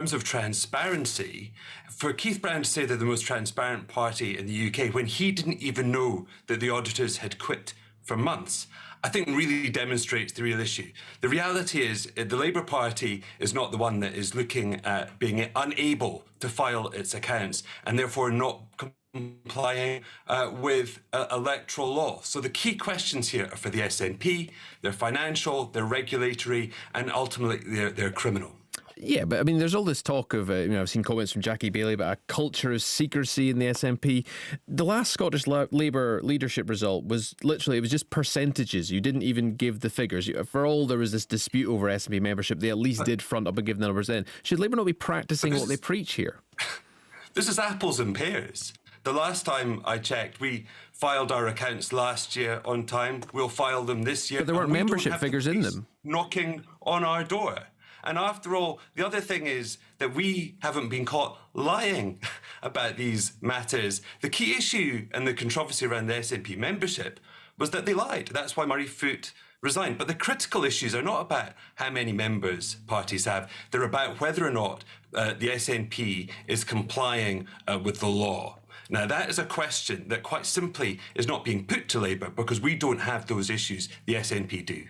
terms of transparency, for Keith Brown to say they're the most transparent party in the UK when he didn't even know that the auditors had quit for months, I think really demonstrates the real issue. The reality is the Labour Party is not the one that is looking at being unable to file its accounts and therefore not complying with electoral law. So the key questions here are for the SNP, they're financial, they're regulatory, and ultimately they're criminal. Yeah, but I mean, there's all this talk of, I've seen comments from Jackie Baillie about a culture of secrecy in the SNP. The last Scottish Labour leadership result was literally, it was just percentages. You didn't even give the figures. For all there was this dispute over SNP membership, they at least did front up and give the numbers then. Should Labour not be practising what they preach here? This is apples and pears. The last time I checked, we filed our accounts last year on time. We'll file them this year. But there weren't membership figures in them. Knocking on our door. And after all, the other thing is that we haven't been caught lying about these matters. The key issue and the controversy around the SNP membership was that they lied. That's why Murray Foot resigned. But the critical issues are not about how many members parties have. They're about whether or not the SNP is complying with the law. Now, that is a question that quite simply is not being put to Labour because we don't have those issues. The SNP do.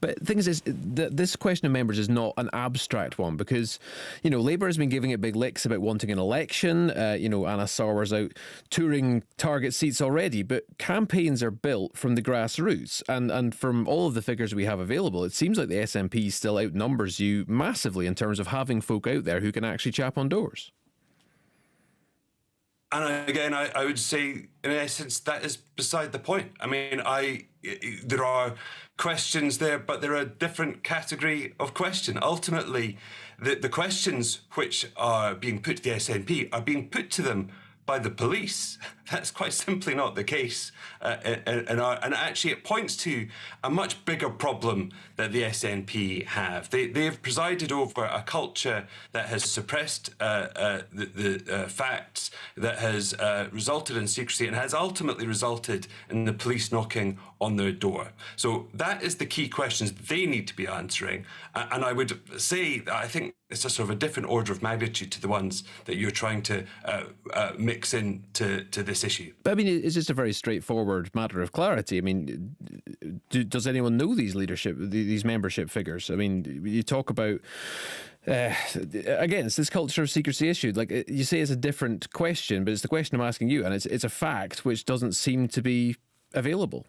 But the thing is this question of members is not an abstract one because, Labour has been giving it big licks about wanting an election. Anna Sarwar's out touring target seats already, but campaigns are built from the grassroots. And from all of the figures we have available, it seems like the SNP still outnumbers you massively in terms of having folk out there who can actually chap on doors. And again, I would say, in essence, that is beside the point. I mean, there are questions there, but they're a different category of question. Ultimately, the questions which are being put to the SNP are being put to them by the police. That's quite simply not the case. And actually, it points to a much bigger problem that the SNP have. They've presided over a culture that has suppressed the facts, that has resulted in secrecy, and has ultimately resulted in the police knocking on their door. So that is the key questions they need to be answering. And I would say that I think it's a sort of a different order of magnitude to the ones that you're trying to mix into this issue. But I mean, it's just a very straightforward matter of clarity. I mean, does anyone know these membership figures? I mean, you talk about, again, it's this culture of secrecy issue. Like you say, it's a different question, but it's the question I'm asking you, and it's a fact which doesn't seem to be available.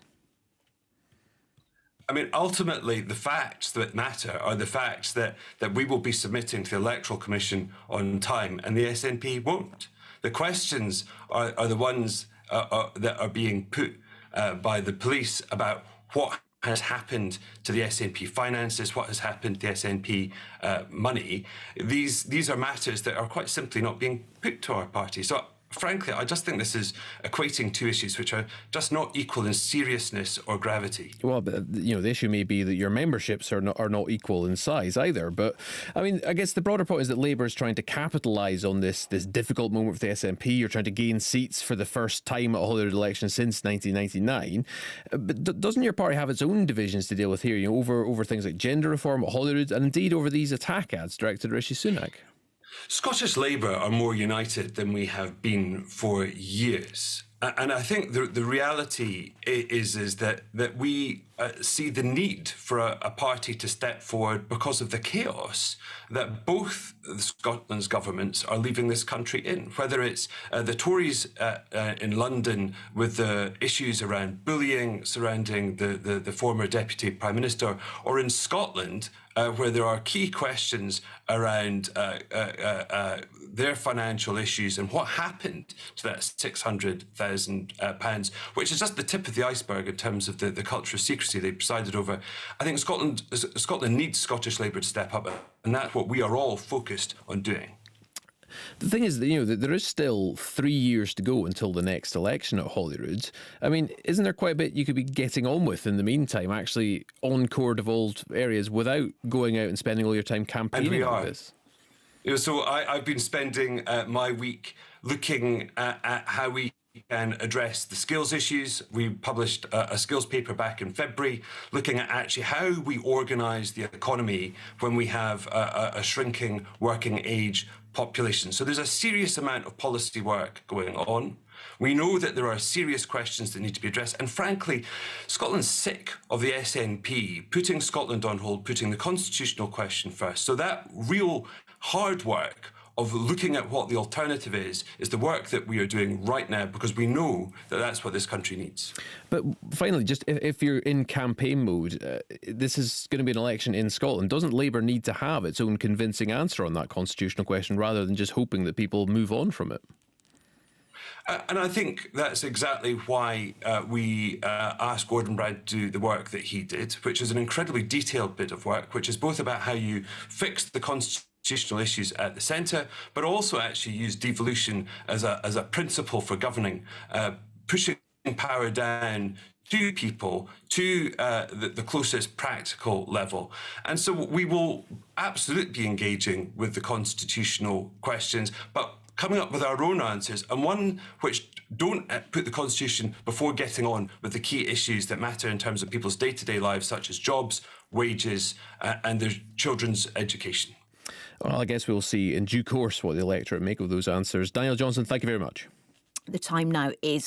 I mean, ultimately, the facts that matter are the facts that we will be submitting to the Electoral Commission on time, and the SNP won't. The questions are the ones that are being put by the police about what has happened to the SNP finances, what has happened to the SNP money. These are matters that are quite simply not being put to our party. So frankly, I just think this is equating two issues which are just not equal in seriousness or gravity. Well, but, the issue may be that your memberships are not equal in size either. But, I mean, I guess the broader point is that Labour is trying to capitalise on this difficult moment for the SNP. You're trying to gain seats for the first time at a Holyrood election since 1999. But doesn't your party have its own divisions to deal with here, over things like gender reform at Holyrood and indeed over these attack ads directed at Rishi Sunak? Scottish Labour are more united than we have been for years. And I think the reality is that we see the need for a party to step forward because of the chaos that both Scotland's governments are leaving this country in, whether it's the Tories in London with the issues around bullying surrounding the former Deputy Prime Minister, or in Scotland where there are key questions around their financial issues and what happened to that £600,000, which is just the tip of the iceberg in terms of the culture of secrecy they presided over. I think Scotland needs Scottish Labour to step up, and that's what we are all focused on doing. The thing is that, there is still 3 years to go until the next election at Holyrood. I mean, isn't there quite a bit you could be getting on with in the meantime, actually on core devolved areas without going out and spending all your time campaigning on this? So I've been spending my week looking at how we can address the skills issues. We published a skills paper back in February looking at actually how we organise the economy when we have a shrinking working age population. So there's a serious amount of policy work going on. We know that there are serious questions that need to be addressed. And frankly, Scotland's sick of the SNP putting Scotland on hold, putting the constitutional question first. So that real hard work of looking at what the alternative is the work that we are doing right now, because we know that that's what this country needs. But finally, just if you're in campaign mode, this is going to be an election in Scotland. Doesn't Labour need to have its own convincing answer on that constitutional question rather than just hoping that people move on from it? And I think that's exactly why we asked Gordon Brown to do the work that he did, which is an incredibly detailed bit of work, which is both about how you fix the constitutional issues at the centre, but also actually use devolution as a principle for governing, pushing power down to people, to the closest practical level. And so we will absolutely be engaging with the constitutional questions, but coming up with our own answers, and one which don't put the Constitution before getting on with the key issues that matter in terms of people's day-to-day lives, such as jobs, wages, and their children's education. Well, I guess we'll see in due course what the electorate make of those answers. Daniel Johnson, thank you very much. The time now is